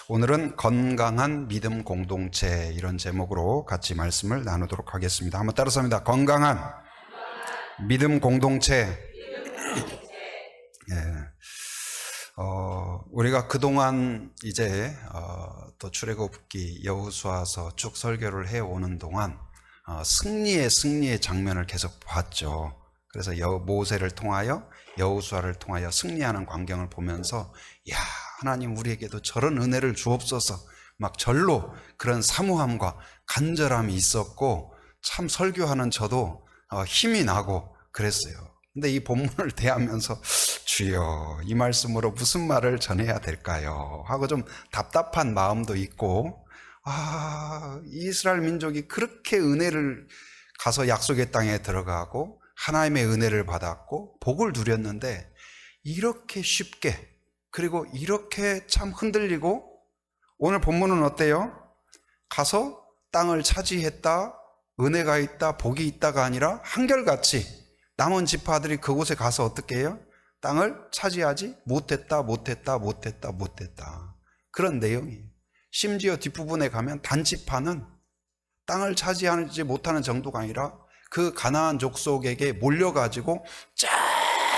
오늘은 건강한 믿음 공동체, 이런 제목으로 같이 말씀을 나누도록 하겠습니다. 한번 따라서 합니다. 건강한 믿음 공동체. 우리가 그동안 이제 또 출애굽기, 여호수아서 쭉 설교를 해오는 동안 승리의 장면을 계속 봤죠. 그래서 모세를 통하여, 여호수아를 통하여 승리하는 광경을 보면서, 야, 하나님 우리에게도 저런 은혜를 주옵소서, 막 절로 그런 사모함과 간절함이 있었고, 참 설교하는 저도 힘이 나고 그랬어요. 근데 이 본문을 대하면서 주여, 이 말씀으로 무슨 말을 전해야 될까요? 하고 좀 답답한 마음도 있고, 이스라엘 민족이 그렇게 은혜를 가서 약속의 땅에 들어가고 하나님의 은혜를 받았고 복을 누렸는데, 이렇게 쉽게, 그리고 이렇게 참 흔들리고, 오늘 본문은 어때요? 가서 땅을 차지했다, 은혜가 있다, 복이 있다가 아니라 한결같이 남은 지파들이 그곳에 가서 어떻게 해요? 땅을 차지하지 못했다. 그런 내용이에요. 심지어 뒷부분에 가면 단지파는 땅을 차지하지 못하는 정도가 아니라 그 가나안 족속에게 몰려가지고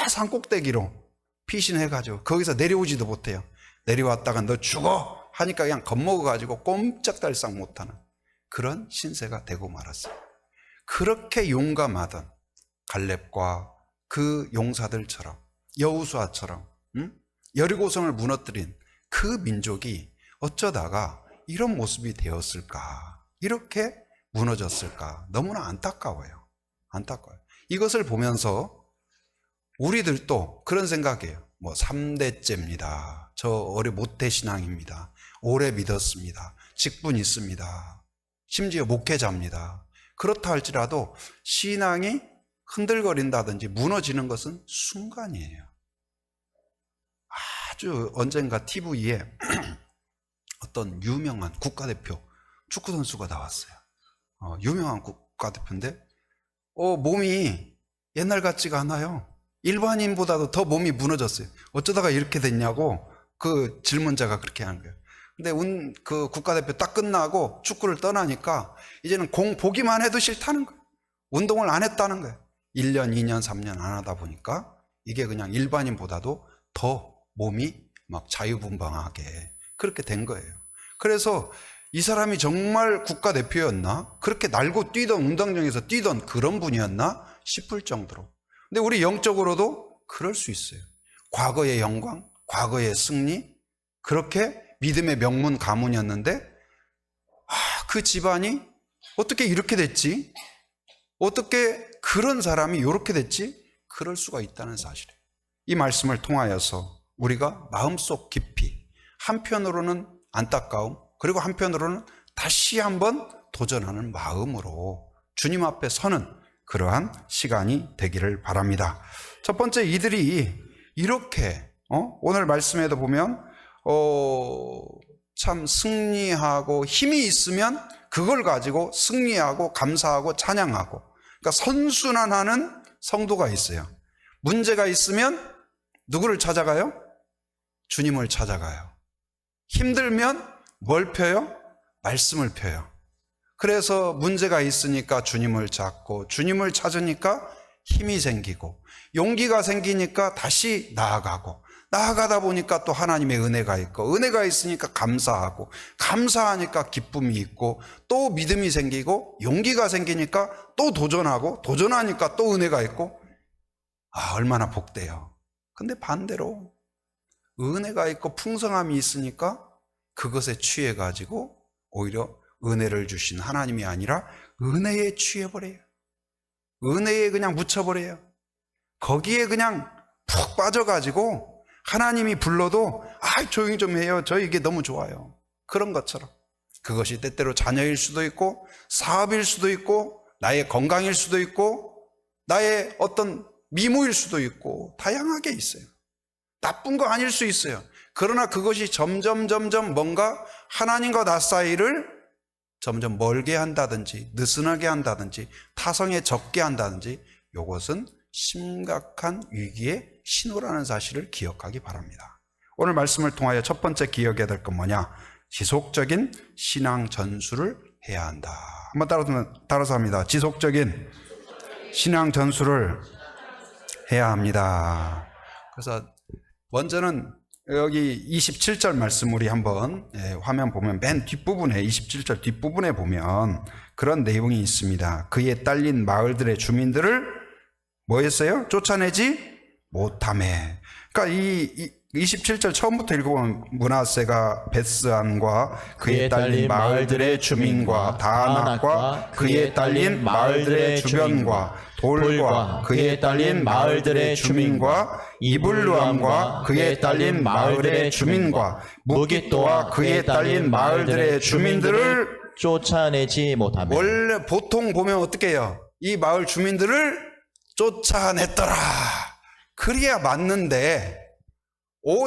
산 꼭대기로 피신해가지고 거기서 내려오지도 못해요. 내려왔다가 너 죽어 하니까 그냥 겁먹어가지고 꼼짝달싹 못하는 그런 신세가 되고 말았어요. 그렇게 용감하던 갈렙과 그 용사들처럼, 여호수아처럼 여리고성을 무너뜨린 그 민족이 어쩌다가 이런 모습이 되었을까, 이렇게 무너졌을까. 너무나 안타까워요. 이것을 보면서 우리들도 그런 생각이에요. 3대째입니다. 저 오래 모태신앙입니다. 오래 믿었습니다. 직분 있습니다. 심지어 목회자입니다. 그렇다 할지라도 신앙이 흔들거린다든지 무너지는 것은 순간이에요. 아주 언젠가 TV에 어떤 유명한 국가대표 축구선수가 나왔어요. 유명한 국가대표인데 몸이 옛날 같지가 않아요. 일반인보다도 더 몸이 무너졌어요. 어쩌다가 이렇게 됐냐고 그 질문자가 그렇게 하는 거예요. 근데 그 국가대표 딱 끝나고 축구를 떠나니까 이제는 공 보기만 해도 싫다는 거예요. 운동을 안 했다는 거예요. 1년, 2년, 3년 안 하다 보니까 이게 그냥 일반인보다도 더 몸이 막 자유분방하게 그렇게 된 거예요. 그래서 이 사람이 정말 국가대표였나? 그렇게 날고 뛰던, 운동장에서 뛰던 그런 분이었나? 싶을 정도로. 근데 우리 영적으로도 그럴 수 있어요. 과거의 영광, 과거의 승리, 그렇게 믿음의 명문 가문이었는데 그 집안이 어떻게 이렇게 됐지? 어떻게 그런 사람이 이렇게 됐지? 그럴 수가 있다는 사실이에요. 이 말씀을 통하여서 우리가 마음속 깊이, 한편으로는 안타까움, 그리고 한편으로는 다시 한번 도전하는 마음으로 주님 앞에 서는 그러한 시간이 되기를 바랍니다. 첫 번째, 이들이 이렇게 오늘 말씀에도 보면 참 승리하고 힘이 있으면 그걸 가지고 승리하고 감사하고 찬양하고, 그러니까 선순환하는 성도가 있어요. 문제가 있으면 누구를 찾아가요? 주님을 찾아가요. 힘들면 뭘 펴요? 말씀을 펴요. 그래서 문제가 있으니까 주님을 찾고, 주님을 찾으니까 힘이 생기고, 용기가 생기니까 다시 나아가다 보니까 또 하나님의 은혜가 있고, 은혜가 있으니까 감사하고, 감사하니까 기쁨이 있고, 또 믿음이 생기고, 용기가 생기니까 또 도전하고, 도전하니까 또 은혜가 있고, 얼마나 복돼요. 근데 반대로 은혜가 있고 풍성함이 있으니까 그것에 취해가지고 오히려 은혜를 주신 하나님이 아니라 은혜에 취해버려요. 은혜에 그냥 묻혀버려요. 거기에 그냥 푹 빠져가지고 하나님이 불러도 조용히 좀 해요. 저 이게 너무 좋아요. 그런 것처럼 그것이 때때로 자녀일 수도 있고, 사업일 수도 있고, 나의 건강일 수도 있고, 나의 어떤 미모일 수도 있고, 다양하게 있어요. 나쁜 거 아닐 수 있어요. 그러나 그것이 점점 뭔가 하나님과 나 사이를 점점 멀게 한다든지, 느슨하게 한다든지, 타성에 적게 한다든지, 이것은 심각한 위기의 신호라는 사실을 기억하기 바랍니다. 오늘 말씀을 통하여 첫 번째 기억해야 될 건 뭐냐? 지속적인 신앙 전수를 해야 한다. 한번 따라서 합니다. 지속적인 신앙 전수를 해야 합니다. 그래서 먼저는 여기 27절 말씀 우리 한번 화면 보면 맨 뒷부분에 27절 뒷부분에 보면 그런 내용이 있습니다. 그에 딸린 마을들의 주민들을 뭐 했어요? 쫓아내지 못하매. 그러니까 이 27절 처음부터 읽어보면 므낫세가 베스안과 그에 딸린 마을들의 주민과 다낙과 그에 딸린 마을들의 주변과 돌과 그에 딸린 마을들의 주민과 이블루암과 그에 딸린 마을의 주민과 무깃도와 그에 딸린 마을들의 주민들을 쫓아내지 못하며. 원래 보통 보면 어떻게 해요? 이 마을 주민들을 쫓아냈더라. 그래야 맞는데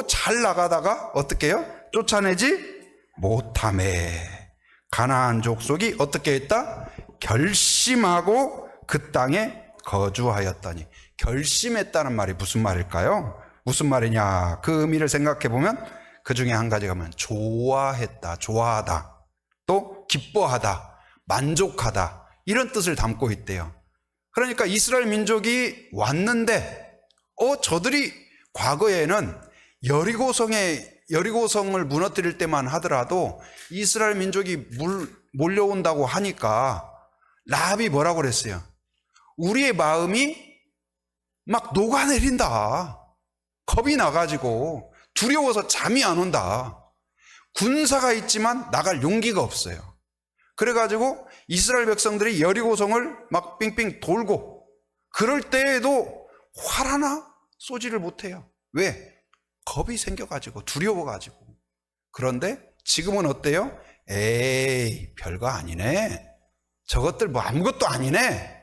잘 나가다가 어떻게 해요? 쫓아내지 못하매 가나안 족속이 어떻게 했다? 결심하고 그 땅에 거주하였더니. 결심했다는 말이 무슨 말일까요? 무슨 말이냐? 그 의미를 생각해 보면 그 중에 한 가지가 뭐냐면 좋아했다, 좋아하다, 또 기뻐하다, 만족하다, 이런 뜻을 담고 있대요. 그러니까 이스라엘 민족이 왔는데 저들이 과거에는 여리고성을 무너뜨릴 때만 하더라도 이스라엘 민족이 몰려온다고 하니까 라합이 뭐라고 그랬어요? 우리의 마음이 막 녹아내린다. 겁이 나가지고 두려워서 잠이 안 온다. 군사가 있지만 나갈 용기가 없어요. 그래가지고 이스라엘 백성들이 여리고성을 막 빙빙 돌고 그럴 때에도 활 하나 쏘지를 못해요. 왜? 겁이 생겨가지고 두려워가지고. 그런데 지금은 어때요? 에이 별거 아니네. 저것들 뭐 아무것도 아니네.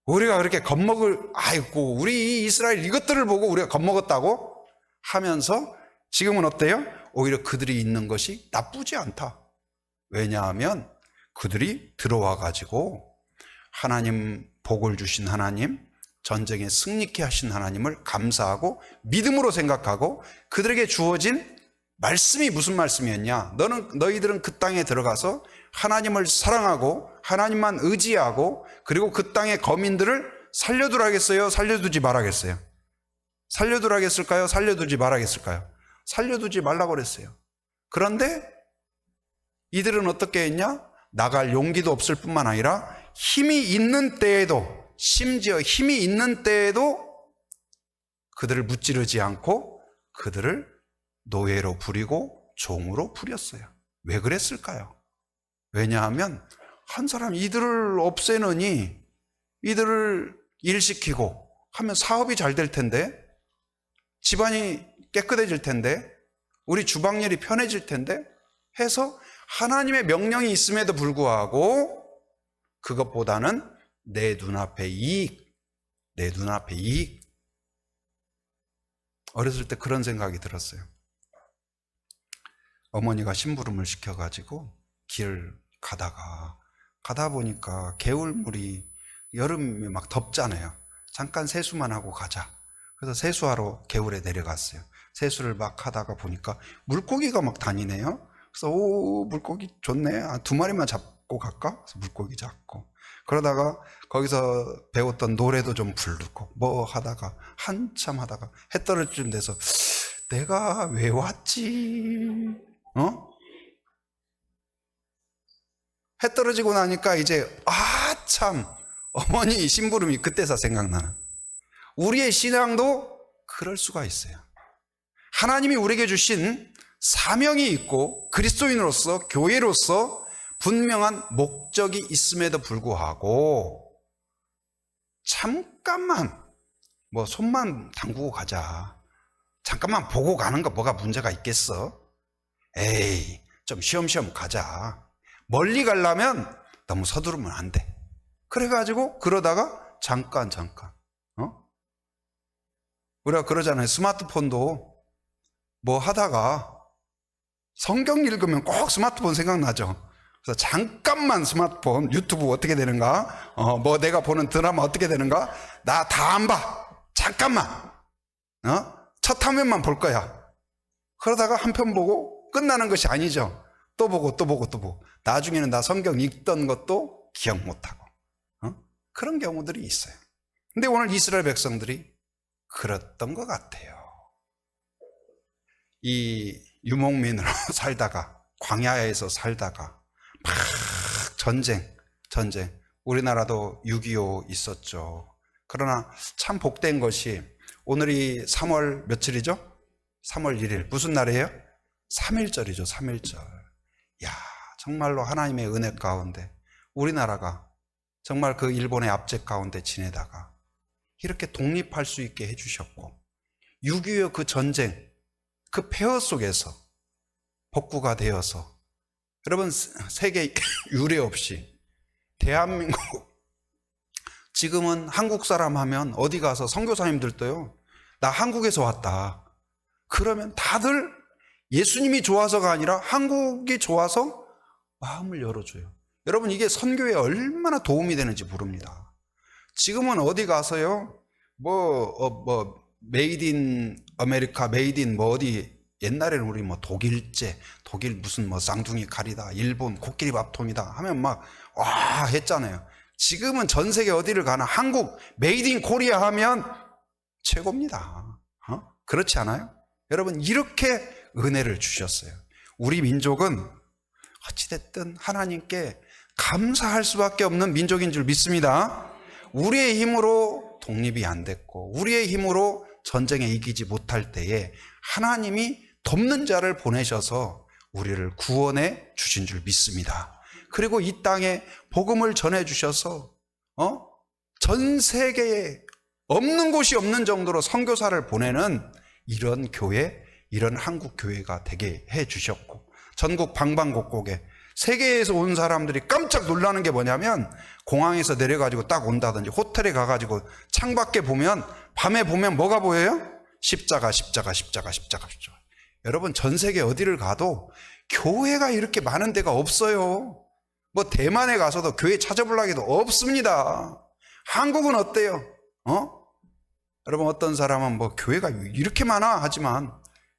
우리가 그렇게 아이고 우리 이스라엘 이것들을 보고 우리가 겁먹었다고 하면서 지금은 어때요? 오히려 그들이 있는 것이 나쁘지 않다. 왜냐하면 그들이 들어와 가지고 하나님 복을 주신 하나님, 전쟁에 승리케 하신 하나님을 감사하고 믿음으로 생각하고 그들에게 주어진 말씀이 무슨 말씀이었냐? 너희들은 그 땅에 들어가서 하나님을 사랑하고 하나님만 의지하고 그리고 그 땅의 거민들을 살려두라겠어요? 살려두지 말아겠어요? 살려두라겠을까요? 살려두지 말아겠을까요? 살려두지 말라고 그랬어요. 그런데 이들은 어떻게 했냐? 나갈 용기도 없을 뿐만 아니라 힘이 있는 때에도, 심지어 힘이 있는 때에도 그들을 무찌르지 않고 그들을 노예로 부리고 종으로 부렸어요. 왜 그랬을까요? 왜냐하면 한 사람 이들을 없애느니 이들을 일시키고 하면 사업이 잘 될 텐데, 집안이 깨끗해질 텐데, 우리 주방일이 편해질 텐데 해서 하나님의 명령이 있음에도 불구하고 그것보다는 내 눈앞의 이익. 어렸을 때 그런 생각이 들었어요. 어머니가 심부름을 시켜가지고 길을 가다 보니까 개울물이 여름에 막 덥잖아요. 잠깐 세수만 하고 가자. 그래서 세수하러 개울에 내려갔어요. 세수를 막 하다가 보니까 물고기가 막 다니네요. 그래서 물고기 좋네. 2마리만 잡고 갈까? 그래서 물고기 잡고 그러다가 거기서 배웠던 노래도 좀 부르고 뭐 하다가 한참 하다가 해 떨어질 돼서 내가 왜 왔지? 해 떨어지고 나니까 이제 참 어머니 심부름이 그때서 생각나는. 우리의 신앙도 그럴 수가 있어요. 하나님이 우리에게 주신 사명이 있고 그리스도인으로서 교회로서 분명한 목적이 있음에도 불구하고 잠깐만 뭐 손만 담그고 가자, 잠깐만 보고 가는 거 뭐가 문제가 있겠어? 에이 좀 쉬엄쉬엄 가자. 멀리 가려면 너무 서두르면 안 돼. 그래가지고 그러다가 잠깐 우리가 그러잖아요. 스마트폰도 뭐 하다가 성경 읽으면 꼭 스마트폰 생각나죠. 그래서 잠깐만 스마트폰 유튜브 어떻게 되는가, 뭐 내가 보는 드라마 어떻게 되는가, 나 다 안 봐. 잠깐만 첫 화면만 볼 거야. 그러다가 한 편 보고 끝나는 것이 아니죠. 또 보고 또 보고 또 보고 나중에는 나 성경 읽던 것도 기억 못하고 그런 경우들이 있어요. 근데 오늘 이스라엘 백성들이 그랬던 것 같아요. 이 유목민으로 살다가 광야에서 살다가 막 전쟁 우리나라도 6.25 있었죠. 그러나 참 복된 것이 오늘이 3월 며칠이죠? 3월 1일 무슨 날이에요? 3.1절이죠. 3.1절. 야, 정말로 하나님의 은혜 가운데 우리나라가 정말 그 일본의 압제 가운데 지내다가 이렇게 독립할 수 있게 해주셨고 6.25 그 전쟁 그 폐허 속에서 복구가 되어서 여러분 세계 유례 없이 대한민국 지금은 한국 사람 하면 어디 가서 선교사님들도요 나 한국에서 왔다 그러면 다들 예수님이 좋아서가 아니라 한국이 좋아서 마음을 열어줘요. 여러분 이게 선교에 얼마나 도움이 되는지 모릅니다. 지금은 어디 가서요 메이드 인 아메리카 메이드 인 어디 옛날에는 우리 독일제 독일 무슨 쌍둥이 칼이다 일본 코끼리 밥통이다 하면 막 와 했잖아요. 지금은 전 세계 어디를 가나 한국 메이드 인 코리아 하면 최고입니다. 그렇지 않아요? 여러분 이렇게 은혜를 주셨어요. 우리 민족은 어찌됐든 하나님께 감사할 수밖에 없는 민족인 줄 믿습니다. 우리의 힘으로 독립이 안 됐고 우리의 힘으로 전쟁에 이기지 못할 때에 하나님이 돕는 자를 보내셔서 우리를 구원해 주신 줄 믿습니다. 그리고 이 땅에 복음을 전해 주셔서 전 세계에 없는 곳이 없는 정도로 선교사를 보내는 이런 교회, 이런 한국 교회가 되게 해 주셨고 전국 방방곡곡에 세계에서 온 사람들이 깜짝 놀라는 게 뭐냐면 공항에서 내려가지고 딱 온다든지 호텔에 가가지고 창밖에 보면 밤에 보면 뭐가 보여요? 십자가. 여러분 전 세계 어디를 가도 교회가 이렇게 많은 데가 없어요. 대만에 가서도 교회 찾아보려고 해도 없습니다. 한국은 어때요? 여러분 어떤 사람은 교회가 이렇게 많아 하지만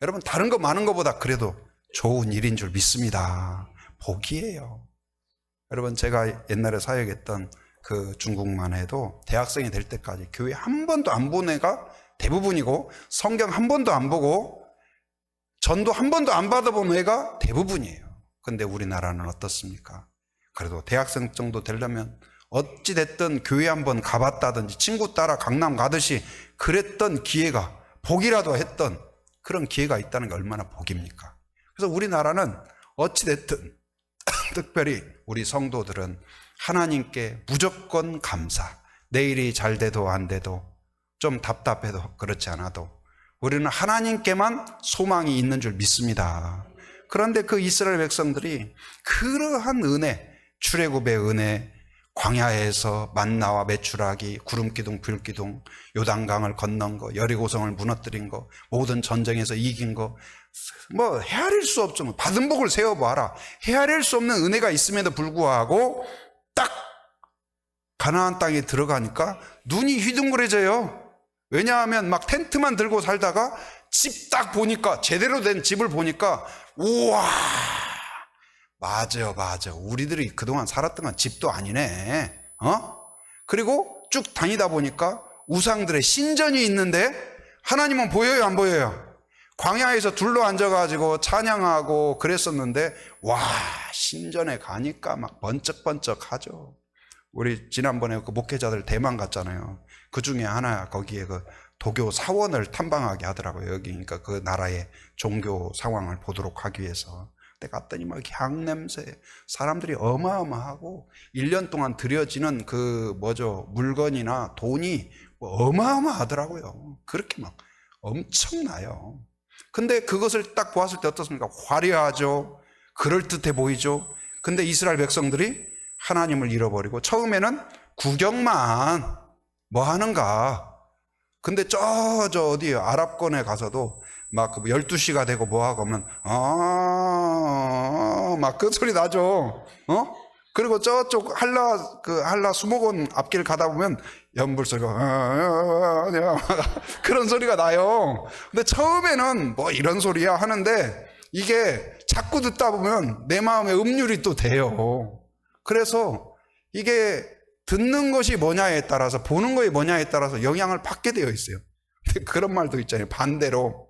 여러분 다른 거 많은 것보다 그래도 좋은 일인 줄 믿습니다. 복이에요. 여러분 제가 옛날에 사역했던 그 중국만 해도 대학생이 될 때까지 교회 한 번도 안 본 애가 대부분이고 성경 한 번도 안 보고 전도 한 번도 안 받아본 애가 대부분이에요. 근데 우리나라는 어떻습니까? 그래도 대학생 정도 되려면 어찌됐든 교회 한번 가봤다든지 친구 따라 강남 가듯이 그랬던 기회가 복이라도 했던 그런 기회가 있다는 게 얼마나 복입니까? 그래서 우리나라는 어찌됐든 특별히 우리 성도들은 하나님께 무조건 감사. 내일이 잘 돼도 안 돼도 좀 답답해도 그렇지 않아도 우리는 하나님께만 소망이 있는 줄 믿습니다. 그런데 그 이스라엘 백성들이 그러한 은혜, 출애굽의 은혜, 광야에서 만나와 메추라기, 구름기둥, 불기둥, 요단강을 건넌 거, 여리고성을 무너뜨린 거, 모든 전쟁에서 이긴 거, 헤아릴 수 없죠. 받은 복을 세어봐라. 헤아릴 수 없는 은혜가 있음에도 불구하고 딱 가나안 땅에 들어가니까 눈이 휘둥그레져요. 왜냐하면 막 텐트만 들고 살다가 집 딱 보니까 제대로 된 집을 보니까 우와 맞아 우리들이 그동안 살았던 건 집도 아니네. 그리고 쭉 다니다 보니까 우상들의 신전이 있는데 하나님은 보여요 안 보여요? 광야에서 둘러 앉아가지고 찬양하고 그랬었는데 와 신전에 가니까 막 번쩍번쩍 하죠. 우리 지난번에 그 목회자들 대만 갔잖아요. 그 중에 하나 거기에 그 도교 사원을 탐방하게 하더라고요. 여기 그러니까 그 나라의 종교 상황을 보도록 하기 위해서. 근데 갔더니 막 향 냄새, 사람들이 어마어마하고 1년 동안 들여지는 그 물건이나 돈이 어마어마하더라고요. 그렇게 막 엄청나요. 근데 그것을 딱 보았을 때 어떻습니까? 화려하죠. 그럴듯해 보이죠. 근데 이스라엘 백성들이 하나님을 잃어버리고 처음에는 구경만 뭐 하는가. 근데 어디 아랍권에 가서도 막 12시가 되고 뭐 하고 하면 막 그 소리 나죠. 그리고 저쪽 한라 수목원 앞길 가다 보면 연불 소리가 그런 소리가 나요. 근데 처음에는 뭐 이런 소리야 하는데 이게 자꾸 듣다 보면 내 마음에 음률이 또 돼요. 그래서 이게 듣는 것이 뭐냐에 따라서, 보는 것이 뭐냐에 따라서 영향을 받게 되어 있어요. 그런 말도 있잖아요. 반대로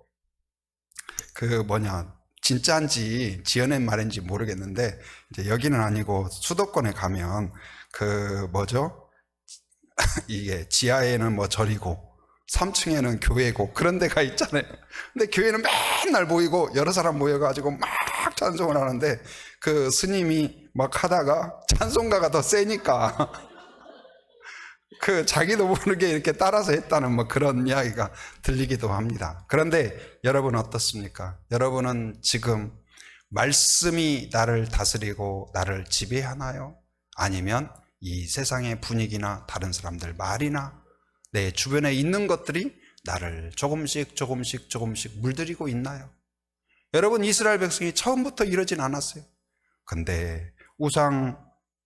진짜인지 지어낸 말인지 모르겠는데, 이제 여기는 아니고 수도권에 가면 이게 지하에는 뭐 절이고 3층에는 교회고 그런 데가 있잖아요. 근데 교회는 맨날 보이고 여러 사람 모여가지고 막 찬송을 하는데 그 스님이 막 하다가 찬송가가 더 세니까 자기도 모르게 이렇게 따라서 했다는 뭐 그런 이야기가 들리기도 합니다. 그런데 여러분 어떻습니까? 여러분은 지금 말씀이 나를 다스리고 나를 지배하나요? 아니면 이 세상의 분위기나 다른 사람들 말이나 내 주변에 있는 것들이 나를 조금씩 물들이고 있나요? 여러분, 이스라엘 백성이 처음부터 이러진 않았어요. 근데 우상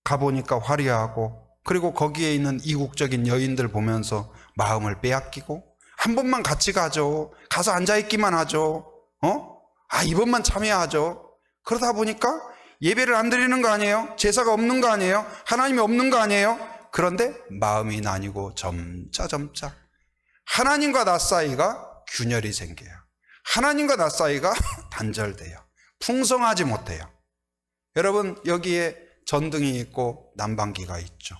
가보니까 화려하고, 그리고 거기에 있는 이국적인 여인들 보면서 마음을 빼앗기고, 한 번만 같이 가죠. 가서 앉아있기만 하죠. 이번만 참여하죠. 그러다 보니까 예배를 안 드리는 거 아니에요? 제사가 없는 거 아니에요? 하나님이 없는 거 아니에요? 그런데 마음이 나뉘고 점차 하나님과 나 사이가 균열이 생겨요. 하나님과 나 사이가 단절돼요. 풍성하지 못해요. 여러분, 여기에 전등이 있고 난방기가 있죠.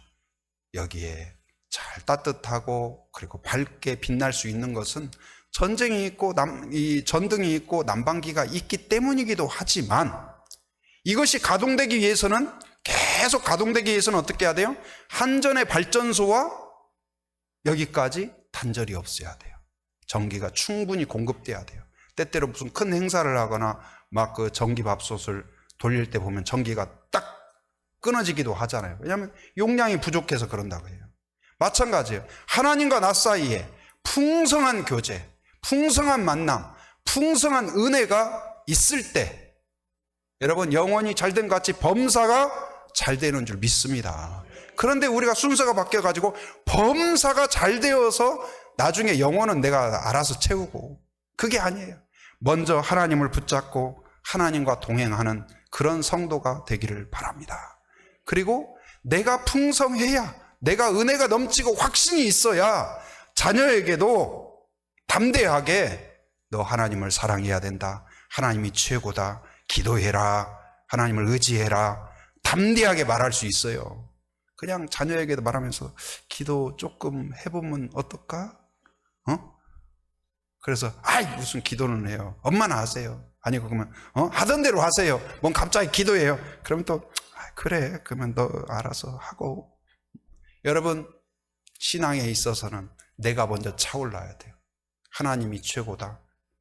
여기에 잘 따뜻하고 그리고 밝게 빛날 수 있는 것은 전등이 있고 난방기가 있기 때문이기도 하지만, 이것이 가동되기 위해서는, 계속 가동되기 위해서는 어떻게 해야 돼요? 한전의 발전소와 여기까지 단절이 없어야 돼요. 전기가 충분히 공급돼야 돼요. 때때로 무슨 큰 행사를 하거나 막 전기밥솥을 돌릴 때 보면 전기가 딱 끊어지기도 하잖아요. 왜냐하면 용량이 부족해서 그런다고 해요. 마찬가지예요. 하나님과 나 사이에 풍성한 교제, 풍성한 만남, 풍성한 은혜가 있을 때 여러분, 영혼이 잘된 것 같이 범사가 잘 되는 줄 믿습니다. 그런데 우리가 순서가 바뀌어가지고 범사가 잘 되어서 나중에 영혼은 내가 알아서 채우고, 그게 아니에요. 먼저 하나님을 붙잡고 하나님과 동행하는 그런 성도가 되기를 바랍니다. 그리고 내가 풍성해야, 내가 은혜가 넘치고 확신이 있어야 자녀에게도 담대하게 너 하나님을 사랑해야 된다, 하나님이 최고다, 기도해라, 하나님을 의지해라, 담대하게 말할 수 있어요. 그냥 자녀에게도 말하면서 기도 조금 해보면 어떨까? 그래서 무슨 기도는 해요. 엄마나 하세요. 아니고 그러면 하던 대로 하세요. 뭔 갑자기 기도해요. 그러면 또 그래, 그러면 너 알아서 하고. 여러분, 신앙에 있어서는 내가 먼저 차올라야 돼요. 하나님이 최고다.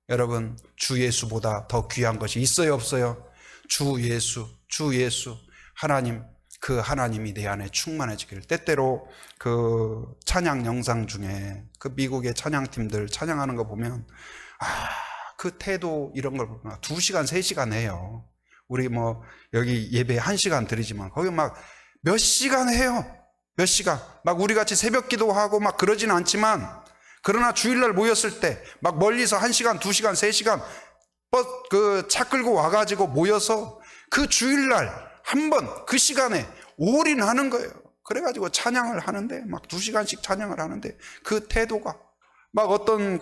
여러분, 주 예수보다 더 귀한 것이 있어요, 없어요? 주 예수, 하나님, 그 하나님이 내 안에 충만해지기를. 때때로 그 찬양 영상 중에 그 미국의 찬양팀들 찬양하는 거 보면 그 태도 이런 걸 보면 2시간, 3시간 해요. 우리 뭐 여기 예배 1시간 드리지만 거기 막 몇 시간 해요. 몇 시간. 막 우리 같이 새벽 기도하고 막 그러진 않지만, 그러나 주일날 모였을 때 막 멀리서 1시간, 2시간, 3시간 차 끌고 와가지고 모여서 그 주일날 한번 그 시간에 올인하는 거예요. 그래가지고 찬양을 하는데 막 2시간씩 찬양을 하는데 그 태도가 막 어떤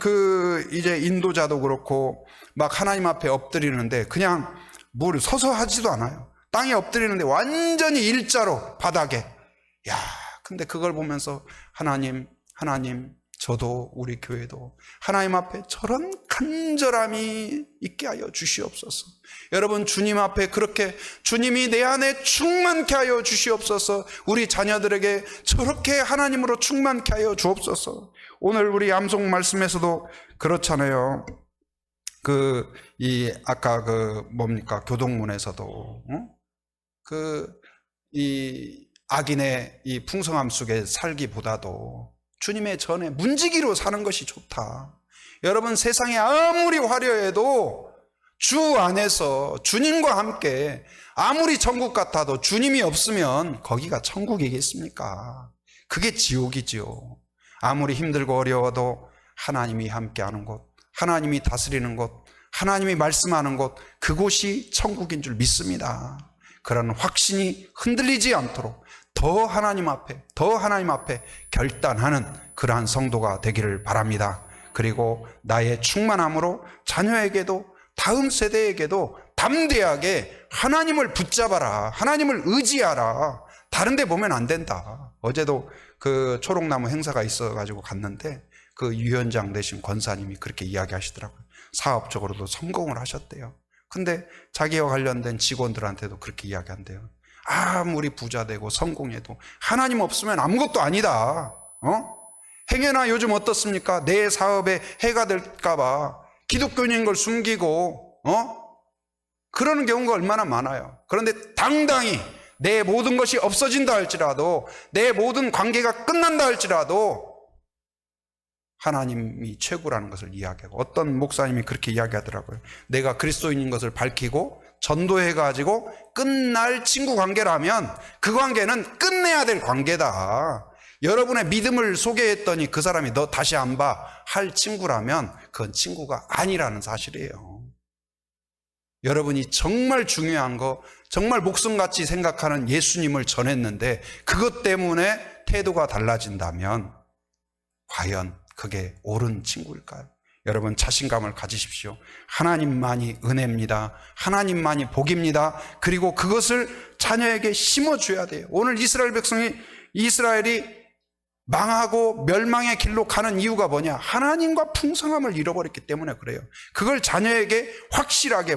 이제 인도자도 그렇고 막 하나님 앞에 엎드리는데 그냥 뭘 서서 하지도 않아요. 땅에 엎드리는데 완전히 일자로 바닥에. 근데 그걸 보면서 하나님, 저도 우리 교회도 하나님 앞에 저런 간절함이 있게 하여 주시옵소서. 여러분, 주님 앞에 그렇게 주님이 내 안에 충만케 하여 주시옵소서. 우리 자녀들에게 저렇게 하나님으로 충만케 하여 주옵소서. 오늘 우리 암송 말씀에서도 그렇잖아요. 아까 교동문에서도 이 악인의 이 풍성함 속에 살기보다도 주님의 전에 문지기로 사는 것이 좋다. 여러분, 세상이 아무리 화려해도 주 안에서 주님과 함께 아무리 천국 같아도 주님이 없으면 거기가 천국이겠습니까? 그게 지옥이지요. 아무리 힘들고 어려워도 하나님이 함께하는 곳, 하나님이 다스리는 곳, 하나님이 말씀하는 곳, 그곳이 천국인 줄 믿습니다. 그런 확신이 흔들리지 않도록 더 하나님 앞에 결단하는 그러한 성도가 되기를 바랍니다. 그리고 나의 충만함으로 자녀에게도 다음 세대에게도 담대하게 하나님을 붙잡아라, 하나님을 의지하라. 다른 데 보면 안 된다. 어제도 그 초록나무 행사가 있어가지고 갔는데 그 위원장 되신 권사님이 그렇게 이야기하시더라고요. 사업적으로도 성공을 하셨대요. 근데 자기와 관련된 직원들한테도 그렇게 이야기한대요. 아무리 부자 되고 성공해도 하나님 없으면 아무것도 아니다. 행여나 요즘 어떻습니까? 내 사업에 해가 될까봐 기독교인인 걸 숨기고 그러는 경우가 얼마나 많아요. 그런데 당당히 내 모든 것이 없어진다 할지라도, 내 모든 관계가 끝난다 할지라도 하나님이 최고라는 것을 이야기하고, 어떤 목사님이 그렇게 이야기하더라고요. 내가 그리스도인인 것을 밝히고 전도해가지고 끝날 친구 관계라면 그 관계는 끝내야 될 관계다. 여러분의 믿음을 소개했더니 그 사람이 너 다시 안 봐 할 친구라면 그건 친구가 아니라는 사실이에요. 여러분이 정말 중요한 거, 정말 목숨같이 생각하는 예수님을 전했는데 그것 때문에 태도가 달라진다면 과연 그게 옳은 친구일까요? 여러분 자신감을 가지십시오. 하나님만이 은혜입니다. 하나님만이 복입니다. 그리고 그것을 자녀에게 심어줘야 돼요. 오늘 이스라엘이 망하고 멸망의 길로 가는 이유가 뭐냐? 하나님과 풍성함을 잃어버렸기 때문에 그래요. 그걸 자녀에게 확실하게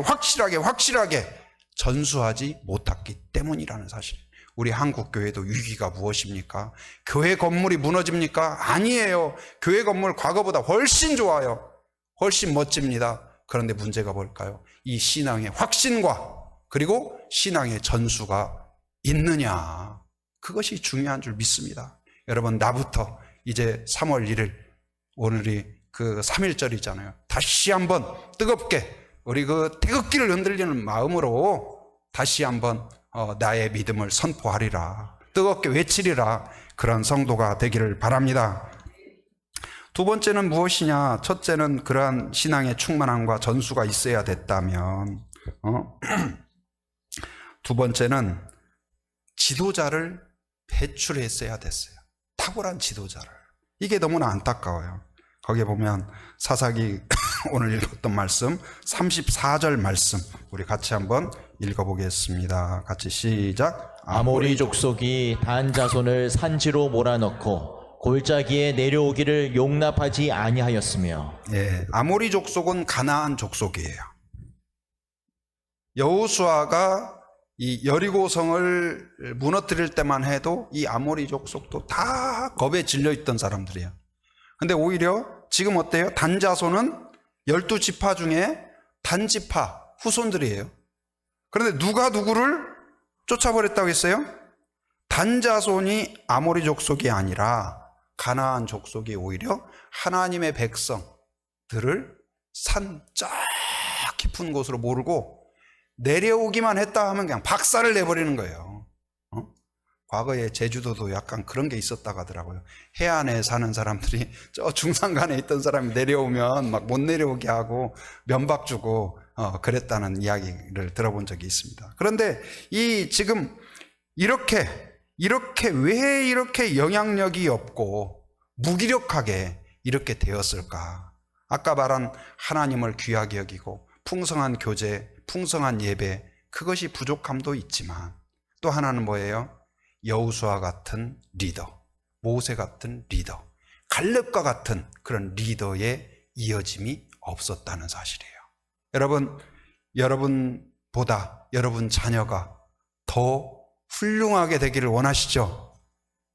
전수하지 못했기 때문이라는 사실. 우리 한국교회도 위기가 무엇입니까? 교회 건물이 무너집니까? 아니에요. 교회 건물 과거보다 훨씬 좋아요. 훨씬 멋집니다. 그런데 문제가 뭘까요? 이 신앙의 확신과 그리고 신앙의 전수가 있느냐, 그것이 중요한 줄 믿습니다. 여러분, 나부터 이제 3월 1일 오늘이 그 3.1절이잖아요. 다시 한번 뜨겁게 우리 그 태극기를 흔들리는 마음으로 다시 한번 나의 믿음을 선포하리라, 뜨겁게 외치리라, 그런 성도가 되기를 바랍니다. 두 번째는 무엇이냐? 첫째는 그러한 신앙의 충만함과 전수가 있어야 됐다면, 두 번째는 지도자를 배출했어야 됐어요. 탁월한 지도자를. 이게 너무나 안타까워요. 거기에 보면 사사기 오늘 읽었던 말씀 34절 말씀 우리 같이 한번 읽어보겠습니다. 같이 시작. 아모리 족속이 단 자손을 산지로 몰아넣고 골짜기에 내려오기를 용납하지 아니하였으며. 예, 아모리 족속은 가나안 족속이에요. 여호수아가 이 여리고성을 무너뜨릴 때만 해도 이 아모리 족속도 다 겁에 질려있던 사람들이에요. 근데 오히려 지금 어때요? 단자손은 12지파 중에 단지파 후손들이에요. 그런데 누가 누구를 쫓아버렸다고 했어요? 단자손이 아모리 족속이 아니라 가나안 족속이 오히려 하나님의 백성들을 산 쫙 깊은 곳으로 모르고 내려오기만 했다 하면 그냥 박살을 내버리는 거예요. 과거에 제주도도 약간 그런 게 있었다고 하더라고요. 해안에 사는 사람들이 저 중산간에 있던 사람이 내려오면 막 못 내려오게 하고 면박 주고 그랬다는 이야기를 들어본 적이 있습니다. 그런데 이 지금 이렇게 왜 이렇게 영향력이 없고 무기력하게 이렇게 되었을까? 아까 말한 하나님을 귀하게 여기고 풍성한 교제, 풍성한 예배, 그것이 부족함도 있지만 또 하나는 뭐예요? 여호수아 같은 리더, 모세 같은 리더, 갈렙과 같은 그런 리더의 이어짐이 없었다는 사실이에요. 여러분보다 여러분 자녀가 더 훌륭하게 되기를 원하시죠?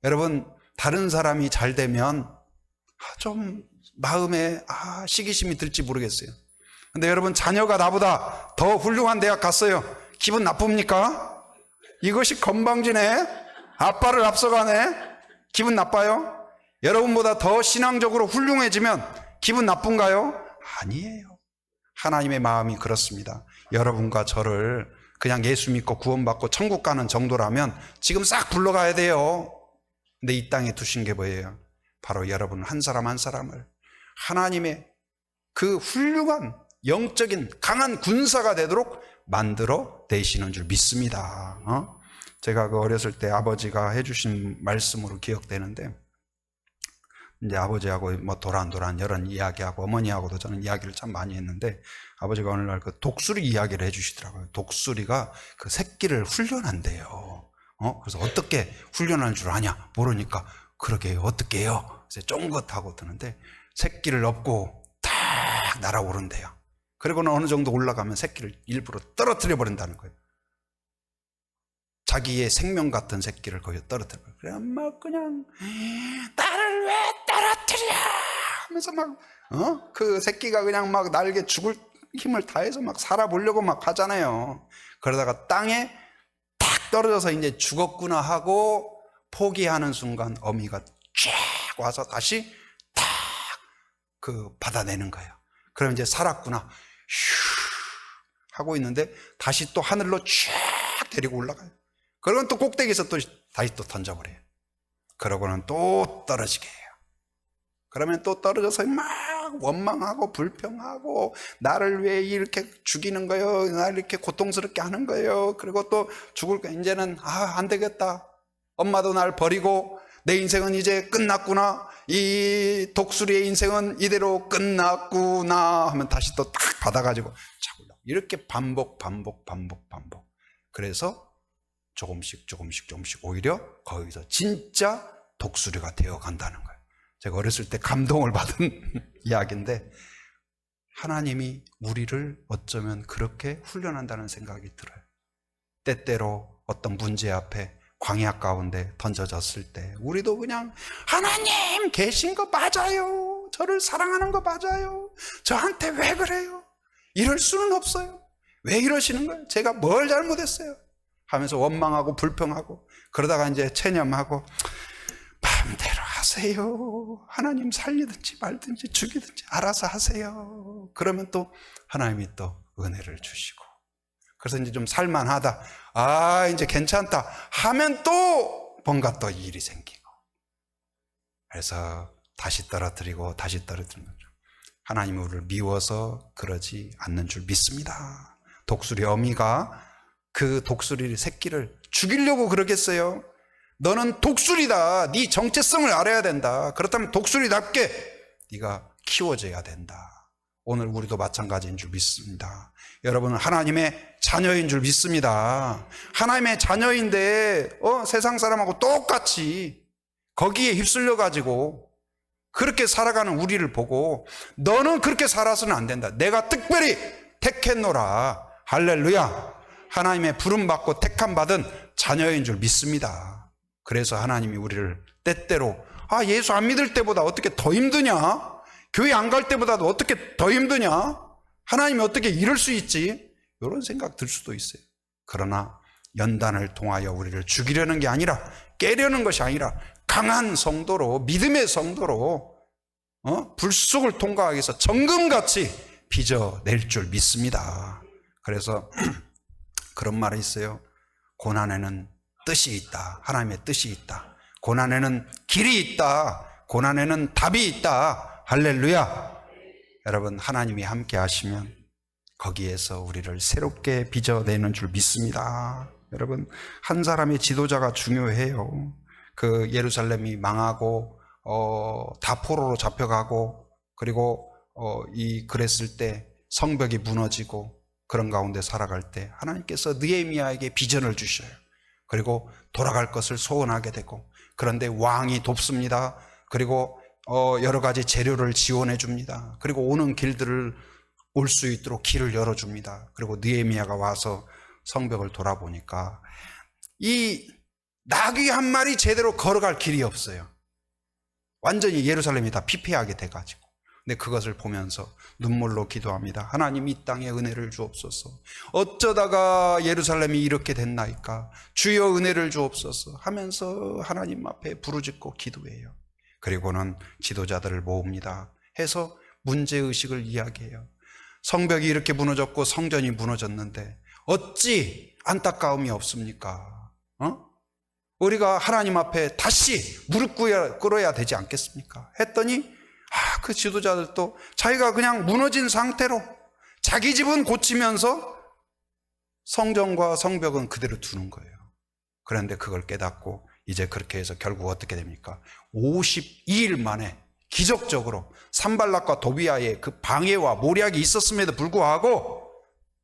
여러분, 다른 사람이 잘 되면 좀 마음에 시기심이 들지 모르겠어요. 근데 여러분, 자녀가 나보다 더 훌륭한 대학 갔어요. 기분 나쁩니까? 이것이 건방지네? 아빠를 앞서가네? 기분 나빠요? 여러분보다 더 신앙적으로 훌륭해지면 기분 나쁜가요? 아니에요. 하나님의 마음이 그렇습니다. 여러분과 저를 그냥 예수 믿고 구원받고 천국 가는 정도라면 지금 싹 불러가야 돼요. 근데 이 땅에 두신 게 뭐예요? 바로 여러분 한 사람 한 사람을 하나님의 그 훌륭한 영적인 강한 군사가 되도록 만들어 내시는 줄 믿습니다. 제가 그 어렸을 때 아버지가 해주신 말씀으로 기억되는데, 이제 아버지하고 뭐 도란도란 이런 이야기하고 어머니하고도 저는 이야기를 참 많이 했는데, 아버지가 어느 날 그 독수리 이야기를 해주시더라고요. 독수리가 그 새끼를 훈련한대요. 그래서 어떻게 훈련하는 줄 아냐? 모르니까 그러게 어떻게 해요? 그래서 쫑긋하고 드는데 새끼를 업고 탁 날아오른대요. 그리고는 어느 정도 올라가면 새끼를 일부러 떨어뜨려 버린다는 거예요. 자기의 생명 같은 새끼를 거기에 떨어뜨려. 그래, 막 그냥 나를 왜 떨어뜨려? 하면서 막 그 새끼가 그냥 막 날개 죽을 힘을 다해서 막 살아보려고 막 하잖아요. 그러다가 땅에 탁 떨어져서 이제 죽었구나 하고 포기하는 순간 어미가 쫙 와서 다시 탁 그 받아내는 거예요. 그럼 이제 살았구나 휴 하고 있는데 다시 또 하늘로 쫙 데리고 올라가요. 그러면 또 꼭대기에서 또 다시 또 던져버려요. 그러고는 또 떨어지게 해요. 그러면 또 떨어져서 막 원망하고 불평하고 나를 왜 이렇게 죽이는 거예요? 나를 이렇게 고통스럽게 하는 거예요? 그리고 또 죽을 거 이제는 안 되겠다. 엄마도 날 버리고 내 인생은 이제 끝났구나. 이 독수리의 인생은 이대로 끝났구나 하면 다시 또 딱 받아가지고 차고 이렇게 반복. 그래서 조금씩 오히려 거기서 진짜 독수리가 되어 간다는 거예요. 제가 어렸을 때 감동을 받은 이야기인데, 하나님이 우리를 어쩌면 그렇게 훈련한다는 생각이 들어요. 때때로 어떤 문제 앞에 광야 가운데 던져졌을 때 우리도 그냥 하나님 계신 거 맞아요. 저를 사랑하는 거 맞아요. 저한테 왜 그래요? 이럴 수는 없어요. 왜 이러시는 거예요? 제가 뭘 잘못했어요? 하면서 원망하고 불평하고 그러다가 이제 체념하고 마음대로 하세요. 하나님 살리든지 말든지 죽이든지 알아서 하세요. 그러면 또 하나님이 또 은혜를 주시고, 그래서 이제 좀 살만하다, 이제 괜찮다 하면 또 뭔가 또 일이 생기고, 그래서 다시 떨어뜨리는 거죠. 하나님이 우리를 미워서 그러지 않는 줄 믿습니다. 독수리 어미가 그 독수리 새끼를 죽이려고 그러겠어요? 너는 독수리다. 네 정체성을 알아야 된다. 그렇다면 독수리답게 네가 키워져야 된다. 오늘 우리도 마찬가지인 줄 믿습니다. 여러분은 하나님의 자녀인 줄 믿습니다. 하나님의 자녀인데 세상 사람하고 똑같이 거기에 휩쓸려 가지고 그렇게 살아가는 우리를 보고 너는 그렇게 살아서는 안 된다. 내가 특별히 택했노라. 할렐루야. 하나님의 부름받고 택함받은 자녀인 줄 믿습니다. 그래서 하나님이 우리를 때때로 예수 안 믿을 때보다 어떻게 더 힘드냐? 교회 안 갈 때보다도 어떻게 더 힘드냐? 하나님이 어떻게 이럴 수 있지? 이런 생각 들 수도 있어요. 그러나 연단을 통하여 우리를 죽이려는 게 아니라, 깨려는 것이 아니라 강한 성도로, 믿음의 성도로 불속을 통과하기 위해서 정금같이 빚어낼 줄 믿습니다. 그래서 그런 말이 있어요. 고난에는 뜻이 있다. 하나님의 뜻이 있다. 고난에는 길이 있다. 고난에는 답이 있다. 할렐루야. 여러분, 하나님이 함께 하시면 거기에서 우리를 새롭게 빚어내는 줄 믿습니다. 여러분, 한 사람의 지도자가 중요해요. 그 예루살렘이 망하고 다 포로로 잡혀가고, 그리고 그랬을 때 성벽이 무너지고 그런 가운데 살아갈 때 하나님께서 느헤미야에게 비전을 주셔요. 그리고 돌아갈 것을 소원하게 되고, 그런데 왕이 돕습니다. 그리고 여러 가지 재료를 지원해 줍니다. 그리고 오는 길들을 올 수 있도록 길을 열어줍니다. 그리고 느헤미야가 와서 성벽을 돌아보니까 이 나귀 한 마리 제대로 걸어갈 길이 없어요. 완전히 예루살렘이 다 피폐하게 돼가지고. 근데 그것을 보면서 눈물로 기도합니다. 하나님, 이 땅에 은혜를 주옵소서. 어쩌다가 예루살렘이 이렇게 됐나이까. 주여 은혜를 주옵소서 하면서 하나님 앞에 부르짖고 기도해요. 그리고는 지도자들을 모읍니다. 해서 문제의식을 이야기해요. 성벽이 이렇게 무너졌고 성전이 무너졌는데 어찌 안타까움이 없습니까? 우리가 하나님 앞에 다시 무릎 꿇어야 되지 않겠습니까? 했더니 그 지도자들도 자기가 그냥 무너진 상태로 자기 집은 고치면서 성전과 성벽은 그대로 두는 거예요. 그런데 그걸 깨닫고 이제 그렇게 해서 결국 어떻게 됩니까? 52일 만에 기적적으로 산발락과 도비아의 그 방해와 모략이 있었음에도 불구하고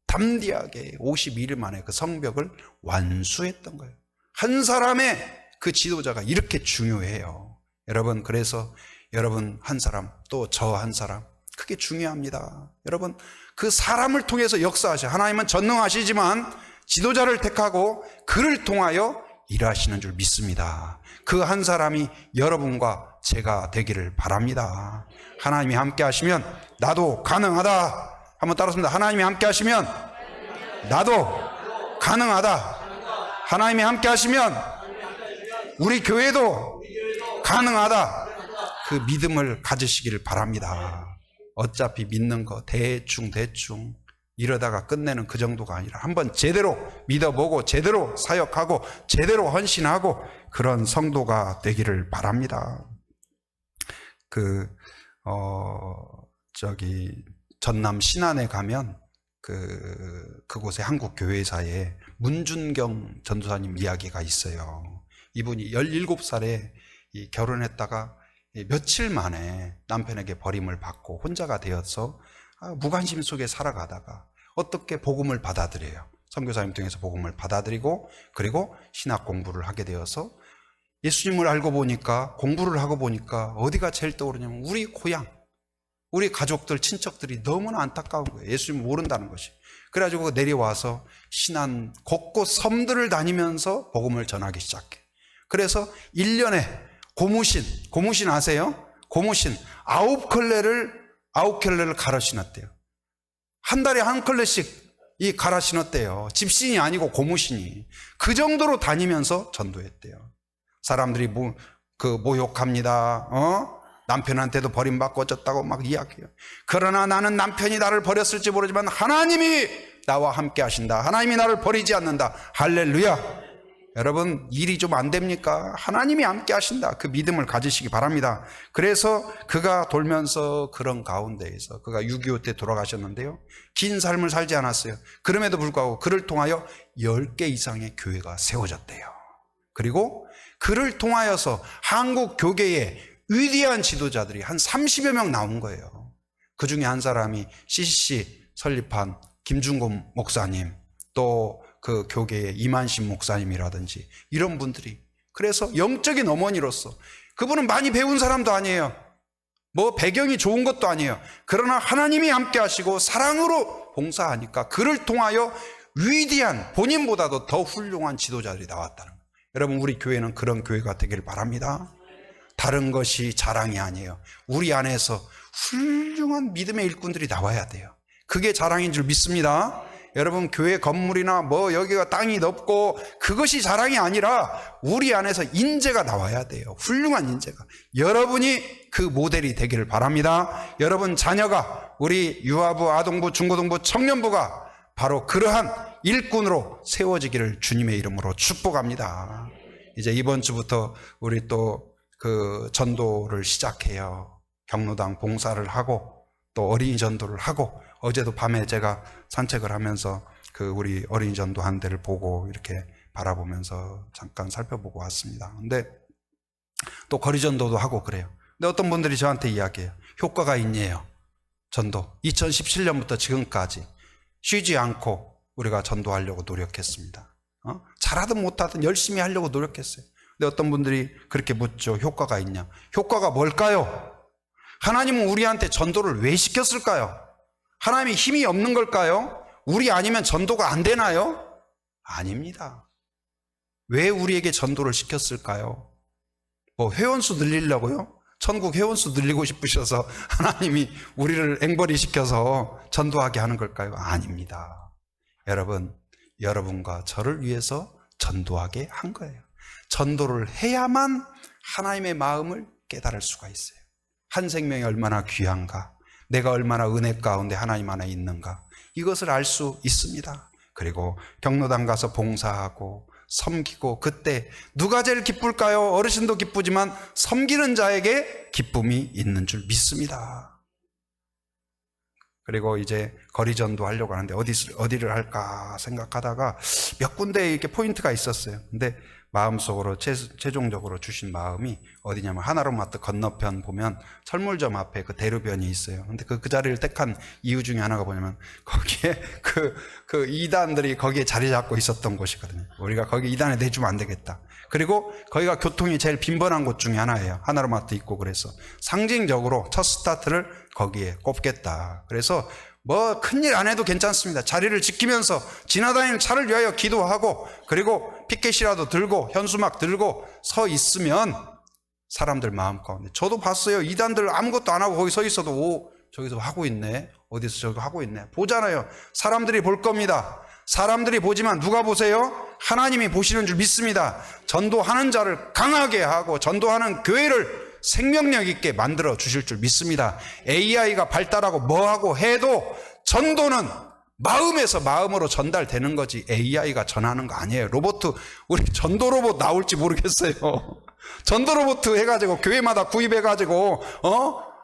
담대하게 52일 만에 그 성벽을 완수했던 거예요. 한 사람의 그 지도자가 이렇게 중요해요. 여러분, 그래서 여러분 한 사람, 또 저 한 사람, 그게 중요합니다. 여러분, 그 사람을 통해서 역사하셔. 하나님은 전능하시지만 지도자를 택하고 그를 통하여 일하시는 줄 믿습니다. 그 한 사람이 여러분과 제가 되기를 바랍니다. 하나님이 함께 하시면 나도 가능하다. 한번 따라합니다. 하나님이 함께 하시면 나도 가능하다. 하나님이 함께 하시면 우리 교회도 가능하다. 그 믿음을 가지시기를 바랍니다. 어차피 믿는 거 대충 이러다가 끝내는 그 정도가 아니라 한번 제대로 믿어보고 제대로 사역하고 제대로 헌신하고 그런 성도가 되기를 바랍니다. 전남 신안에 가면 그곳에 한국 교회사에 문준경 전도사님 이야기가 있어요. 이분이 17살에 결혼했다가 며칠 만에 남편에게 버림을 받고 혼자가 되어서 무관심 속에 살아가다가 어떻게 복음을 받아들여요. 선교사님 통해서 복음을 받아들이고 그리고 신학 공부를 하게 되어서 예수님을 알고 보니까 공부를 하고 보니까 어디가 제일 떠오르냐면 우리 고향, 우리 가족들, 친척들이 너무나 안타까운 거예요. 예수님을 모른다는 것이. 그래가지고 내려와서 신안 곳곳 섬들을 다니면서 복음을 전하기 시작해. 그래서 1년에 고무신 아세요? 고무신 9켤레를 갈아 신었대요. 한 달에 한 켤레씩 갈아 신었대요. 집신이 아니고 고무신이. 그 정도로 다니면서 전도했대요. 사람들이 모욕합니다. 남편한테도 버림받고 어쩌다고 막 이야기해요. 그러나 나는 남편이 나를 버렸을지 모르지만 하나님이 나와 함께 하신다. 하나님이 나를 버리지 않는다. 할렐루야. 여러분, 일이 좀 안 됩니까? 하나님이 함께 하신다. 그 믿음을 가지시기 바랍니다. 그래서 그가 돌면서 그런 가운데에서 그가 6.25 때 돌아가셨는데요. 긴 삶을 살지 않았어요. 그럼에도 불구하고 그를 통하여 10개 이상의 교회가 세워졌대요. 그리고 그를 통하여서 한국 교계에 위대한 지도자들이 한 30여 명 나온 거예요. 그 중에 한 사람이 CCC 설립한 김중곤 목사님, 또 그 교계의 이만신 목사님이라든지 이런 분들이, 그래서 영적인 어머니로서 그분은 많이 배운 사람도 아니에요. 뭐 배경이 좋은 것도 아니에요. 그러나 하나님이 함께 하시고 사랑으로 봉사하니까 그를 통하여 위대한, 본인보다도 더 훌륭한 지도자들이 나왔다는 거예요. 여러분, 우리 교회는 그런 교회가 되길 바랍니다. 다른 것이 자랑이 아니에요. 우리 안에서 훌륭한 믿음의 일꾼들이 나와야 돼요. 그게 자랑인 줄 믿습니다. 여러분, 교회 건물이나 여기가 땅이 넓고 그것이 자랑이 아니라 우리 안에서 인재가 나와야 돼요. 훌륭한 인재가. 여러분이 그 모델이 되기를 바랍니다. 여러분 자녀가, 우리 유아부, 아동부, 중고등부, 청년부가 바로 그러한 일꾼으로 세워지기를 주님의 이름으로 축복합니다. 이제 이번 주부터 우리 또 그 전도를 시작해요. 경로당 봉사를 하고 또 어린이 전도를 하고, 어제도 밤에 제가 산책을 하면서 그 우리 어린이 전도 한 대를 보고 이렇게 바라보면서 잠깐 살펴보고 왔습니다. 근데 또 거리 전도도 하고 그래요. 근데 어떤 분들이 저한테 이야기해요. 효과가 있네요. 전도 2017년부터 지금까지 쉬지 않고 우리가 전도하려고 노력했습니다. 잘하든 못하든 열심히 하려고 노력했어요. 근데 어떤 분들이 그렇게 묻죠. 효과가 있냐? 효과가 뭘까요? 하나님은 우리한테 전도를 왜 시켰을까요? 하나님이 힘이 없는 걸까요? 우리 아니면 전도가 안 되나요? 아닙니다. 왜 우리에게 전도를 시켰을까요? 회원수 늘리려고요? 천국 회원수 늘리고 싶으셔서 하나님이 우리를 앵벌이 시켜서 전도하게 하는 걸까요? 아닙니다. 여러분과 저를 위해서 전도하게 한 거예요. 전도를 해야만 하나님의 마음을 깨달을 수가 있어요. 한 생명이 얼마나 귀한가. 내가 얼마나 은혜 가운데 하나님 안에 있는가, 이것을 알 수 있습니다. 그리고 경로당 가서 봉사하고 섬기고, 그때 누가 제일 기쁠까요? 어르신도 기쁘지만 섬기는 자에게 기쁨이 있는 줄 믿습니다. 그리고 이제 거리전도 하려고 하는데 어디를 할까 생각하다가 몇 군데 이렇게 포인트가 있었어요. 근데 마음속으로 최종적으로 주신 마음이 어디냐면, 하나로마트 건너편 보면 철물점 앞에 그 대로변이 있어요. 근데 그 자리를 택한 이유 중에 하나가 뭐냐면, 거기에 그 이단들이 거기에 자리 잡고 있었던 곳이거든요. 우리가 거기 이단에 내주면 안 되겠다. 그리고 거기가 교통이 제일 빈번한 곳 중에 하나예요. 하나로마트 있고. 그래서 상징적으로 첫 스타트를 거기에 꼽겠다. 그래서 뭐 큰일 안 해도 괜찮습니다. 자리를 지키면서 지나다니는 차를 위하여 기도하고, 그리고 피켓이라도 들고 현수막 들고 서 있으면 사람들 마음 가운데, 저도 봤어요. 이단들 아무것도 안 하고 거기 서 있어도, 오, 저기서 하고 있네, 어디서 저기 하고 있네, 보잖아요. 사람들이 볼 겁니다. 사람들이 보지만 누가 보세요? 하나님이 보시는 줄 믿습니다. 전도하는 자를 강하게 하고 전도하는 교회를 생명력 있게 만들어 주실 줄 믿습니다. AI가 발달하고 뭐하고 해도 전도는 마음에서 마음으로 전달되는 거지 AI가 전하는 거 아니에요. 우리 전도 로봇 나올지 모르겠어요. 전도 로봇 해가지고 교회마다 구입해가지고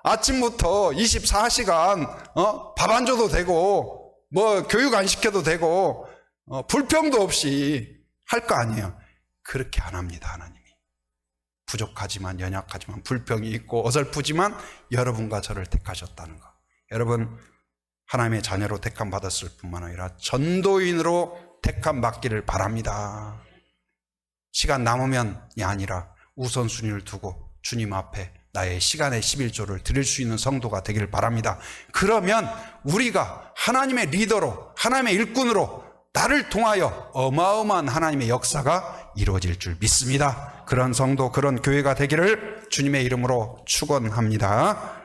아침부터 24시간 밥 안 줘도 되고, 뭐 교육 안 시켜도 되고, 불평도 없이 할 거 아니에요. 그렇게 안 합니다. 하나님이 부족하지만, 연약하지만, 불평이 있고 어설프지만 여러분과 저를 택하셨다는 거. 여러분, 하나님의 자녀로 택함 받았을 뿐만 아니라 전도인으로 택함 받기를 바랍니다. 시간 남으면이 아니라 우선순위를 두고 주님 앞에 나의 시간의 11조를 드릴 수 있는 성도가 되기를 바랍니다. 그러면 우리가 하나님의 리더로, 하나님의 일꾼으로 나를 통하여 어마어마한 하나님의 역사가 이루어질 줄 믿습니다. 그런 성도, 그런 교회가 되기를 주님의 이름으로 축원합니다.